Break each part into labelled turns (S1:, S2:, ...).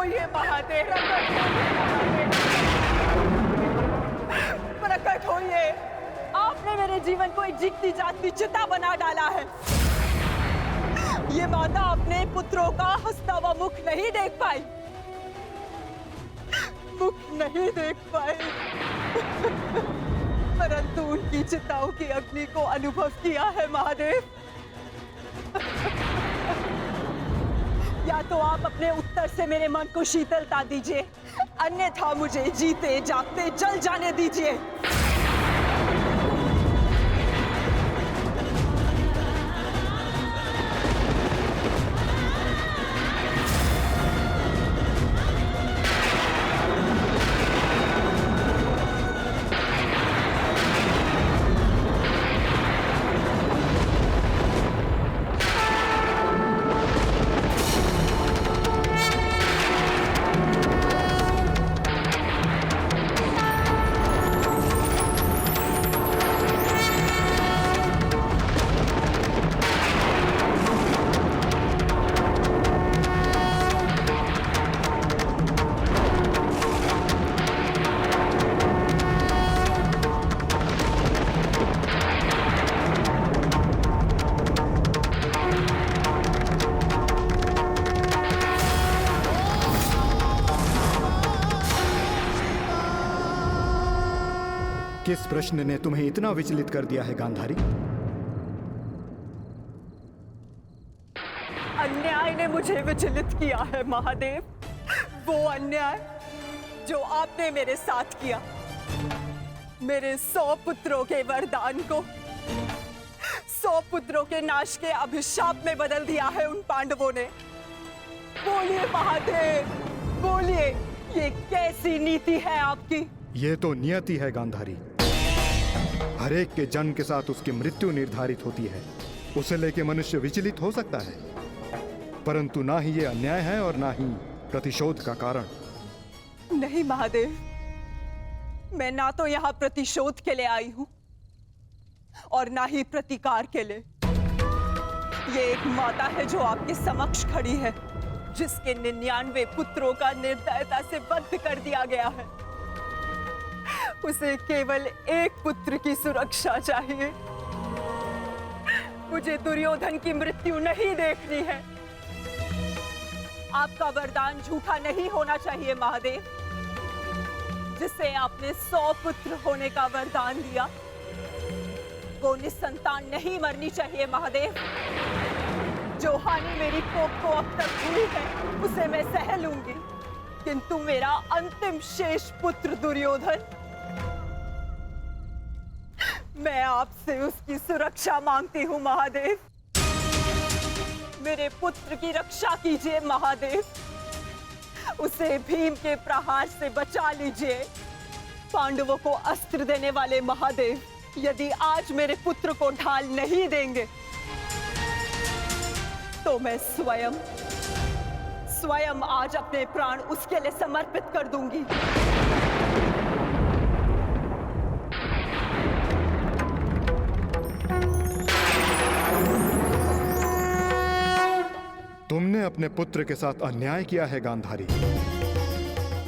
S1: होइए महादेव, प्रकट होइए। आपने मेरे जीवन को एक जीती जागती चिता बना डाला है। ये माता अपने पुत्रों का हंसता हुआ मुख नहीं देख पाई, मुख नहीं देख पाई, परंतु उनकी चिताओं की अग्नि को अनुभव किया है महादेव। या तो आप अपने उत्तर से मेरे मन को शीतलता दीजिए, अन्यथा मुझे जीते जागते जल जाने दीजिए।
S2: किस प्रश्न ने तुम्हें इतना विचलित कर दिया है गांधारी?
S1: अन्याय ने मुझे विचलित किया है महादेव। वो अन्याय जो आपने मेरे साथ किया। मेरे 100 पुत्रों के वरदान को 100 पुत्रों के नाश के अभिशाप में बदल दिया है उन पांडवों ने। बोलिए महादेव, बोलिए, ये कैसी नीति है आपकी?
S2: ये तो नियति है गांधारी। हर एक के जन्म के साथ उसकी मृत्यु निर्धारित होती है। उसे लेके मनुष्य विचलित हो सकता है, परंतु ना ही ये अन्याय है और ना ही प्रतिशोध का कारण।
S1: नहीं महादेव, मैं ना तो यहाँ प्रतिशोध के लिए आई हूँ और ना ही प्रतिकार के लिए। ये एक माता है जो आपके समक्ष खड़ी है, जिसके 99 पुत्रों का निर्दयता से वध कर दिया गया है। उसे केवल एक पुत्र की सुरक्षा चाहिए। मुझे दुर्योधन की मृत्यु नहीं देखनी है। आपका वरदान झूठा नहीं होना चाहिए महादेव। जिसे आपने 100 पुत्र होने का वरदान दिया, वो निसंतान नहीं मरनी चाहिए महादेव। जो हानि मेरी कोख को अब तक हुई है, उसे मैं सह लूंगी, किंतु मेरा अंतिम शेष पुत्र दुर्योधन, मैं आपसे उसकी सुरक्षा मांगती हूँ महादेव। मेरे पुत्र की रक्षा कीजिए महादेव। उसे भीम के प्रहार से बचा लीजिए। पांडवों को अस्त्र देने वाले महादेव, यदि आज मेरे पुत्र को ढाल नहीं देंगे, तो मैं स्वयं आज अपने प्राण उसके लिए समर्पित कर दूंगी।
S2: तुमने अपने पुत्र के साथ अन्याय किया है गांधारी।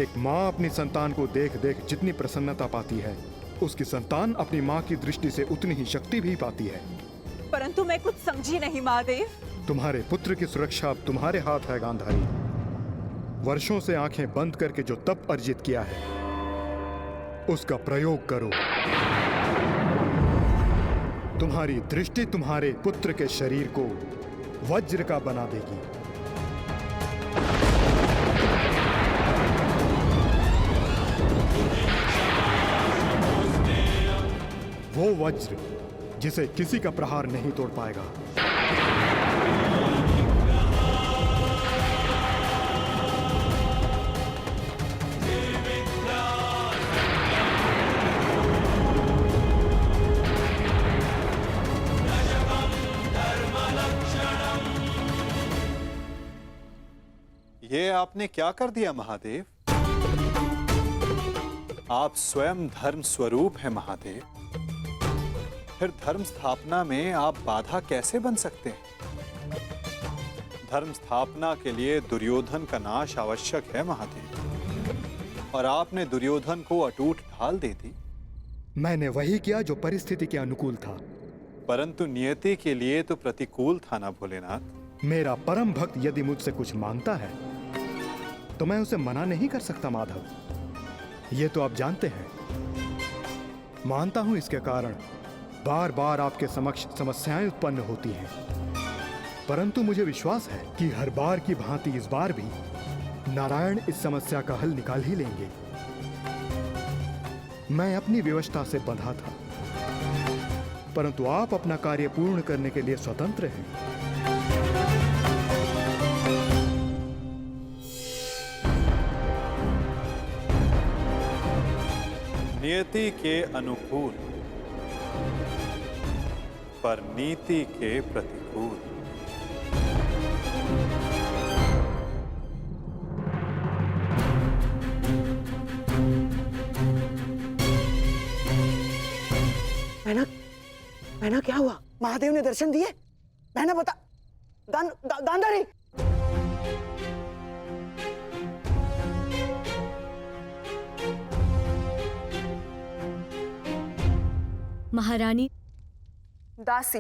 S2: एक माँ अपनी संतान को देख देख जितनी प्रसन्नता पाती है, उसकी संतान अपनी माँ की दृष्टि से उतनी ही शक्ति भी पाती है।
S1: परंतु मैं कुछ समझी नहीं महादेव।
S2: तुम्हारे पुत्र की सुरक्षा अब तुम्हारे हाथ है गांधारी। वर्षों से आंखें बंद करके जो तप अर्जित किया है, उसका प्रयोग करो। तुम्हारी दृष्टि तुम्हारे पुत्र के शरीर को वज्र का बना देगी। वो वज्र जिसे किसी का प्रहार नहीं तोड़ पाएगा।
S3: ये आपने क्या कर दिया महादेव? आप स्वयं धर्म स्वरूप हैं महादेव। फिर धर्म स्थापना में आप बाधा कैसे बन सकते हैं? धर्म स्थापना के लिए दुर्योधन का नाश आवश्यक है महादेव, और आपने दुर्योधन को अटूट ढाल दे दी।
S2: मैंने वही किया जो परिस्थिति के अनुकूल था।
S3: परंतु नियति के लिए तो प्रतिकूल था ना भोलेनाथ।
S2: मेरा परम भक्त यदि मुझसे कुछ मांगता है तो मैं उसे मना नहीं कर सकता माधव, ये तो आप जानते हैं। मानता हूं इसके कारण बार बार आपके समक्ष समस्याएं उत्पन्न होती हैं, परंतु मुझे विश्वास है कि हर बार की भांति इस बार भी नारायण इस समस्या का हल निकाल ही लेंगे। मैं अपनी व्यवस्था से बंधा था, परंतु आप अपना कार्य पूर्ण करने के लिए स्वतंत्र हैं।
S3: नियति के अनुकूल पर नीति के प्रतिकूल।
S4: मैना क्या हुआ? महादेव ने दर्शन दिए? मैना बता। गांधारी।
S5: महारानी।
S1: दासी,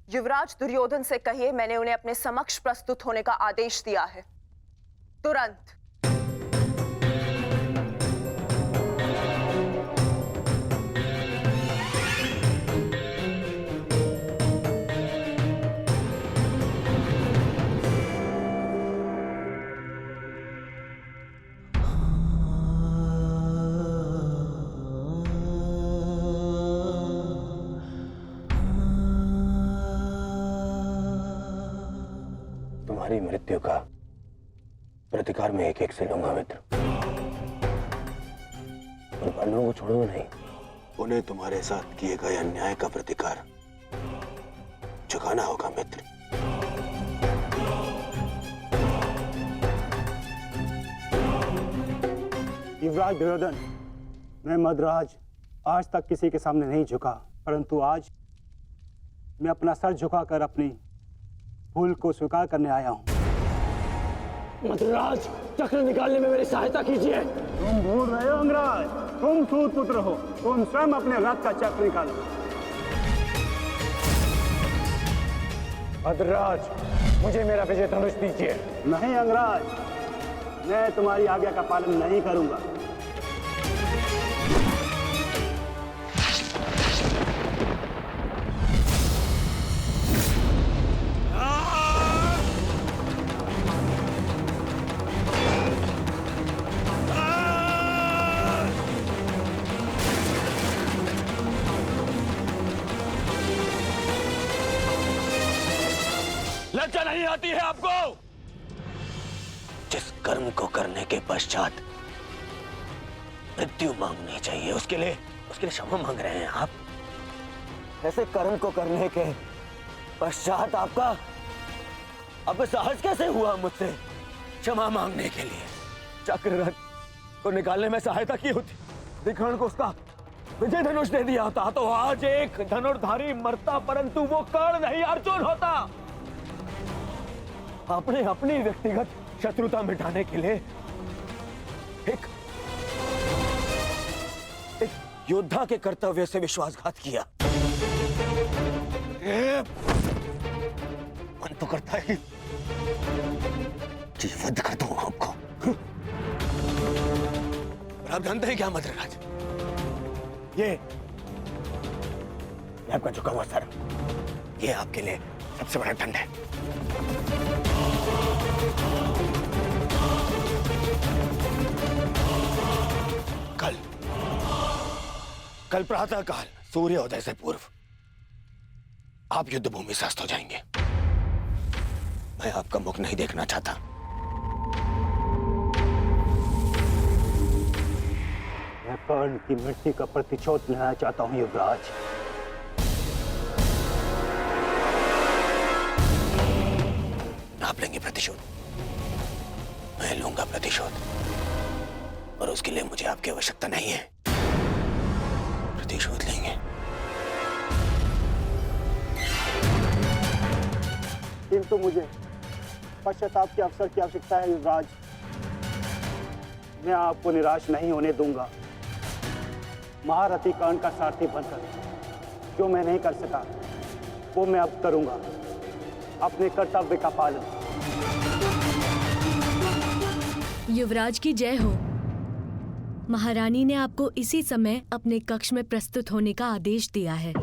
S1: युवराज दुर्योधन से कहिए मैंने उन्हें अपने समक्ष प्रस्तुत होने का आदेश दिया है, तुरंत।
S6: तुम्हारी मृत्यु का प्रतिकार मैं एक एक से लूंगा मित्र, और पांडवों को छोड़ूंगा नहीं। उन्हें तुम्हारे साथ किए गए अन्याय का प्रतिकार चुकाना होगा मित्र।
S7: युवराज दुर्योधन, मैं मद्राज आज तक किसी के सामने नहीं झुका, परंतु आज मैं अपना सर झुकाकर अपनी भूल को स्वीकार करने आया हूं।
S6: मद्राज, चक्र निकालने में मेरी सहायता कीजिए।
S7: तुम भूल रहे हो अंगराज, तुम सूत पुत्र हो, तुम स्वयं अपने रथ का चक्र निकालो।
S6: मद्राज, मुझे मेरा विजय धनुष दीजिए।
S7: नहीं अंगराज, मैं तुम्हारी आज्ञा का पालन नहीं करूंगा।
S6: लज्जा नहीं आती है आपको? जिस कर्म को करने के पश्चात मृत्यु मांगनी चाहिए, उसके लिए क्षमा मांग रहे हैं आप। ऐसे कर्म को करने के पश्चात आपका अब साहस कैसे हुआ मुझसे क्षमा मांगने के लिए? चक्र रथ को निकालने में सहायता की होती, विकर्ण को उसका विजय धनुष दे दिया होता, तो आज एक धनुर्धारी मरता, परंतु वो कर्ण नहीं अर्जुन होता। आपने अपनी व्यक्तिगत शत्रुता मिटाने के लिए एक योद्धा के कर्तव्य से विश्वासघात किया। मन तो करता है कि वध कर दूं आपको। और आप जानते हैं क्या मद्रराज, ये आपका झुका हुआ सर, ये आपके लिए सबसे बड़ा दंड है। कल प्रातः काल सूर्योदय से पूर्व आप युद्ध भूमि से अस्त हो जाएंगे। मैं आपका मुख नहीं देखना चाहता।
S7: मैं कर्ण की मृत्यु का प्रतिशोध लेना चाहता हूं युवराज।
S6: आप लेंगे प्रतिशोध? मैं लूंगा प्रतिशोध, और उसके लिए मुझे आपकी आवश्यकता नहीं है। प्रतिशोध लेंगे।
S7: किंतु मुझे पश्चाताप के अवसर की आवश्यकता है युवराज। मैं आपको निराश नहीं होने दूंगा। महारथी कर्ण का सारथी बनकर जो मैं नहीं कर सका वो मैं अब करूंगा, अपने कर्तव्य का पालन।
S5: युवराज की जय हो। महारानी ने आपको इसी समय अपने कक्ष में प्रस्तुत होने का आदेश दिया है।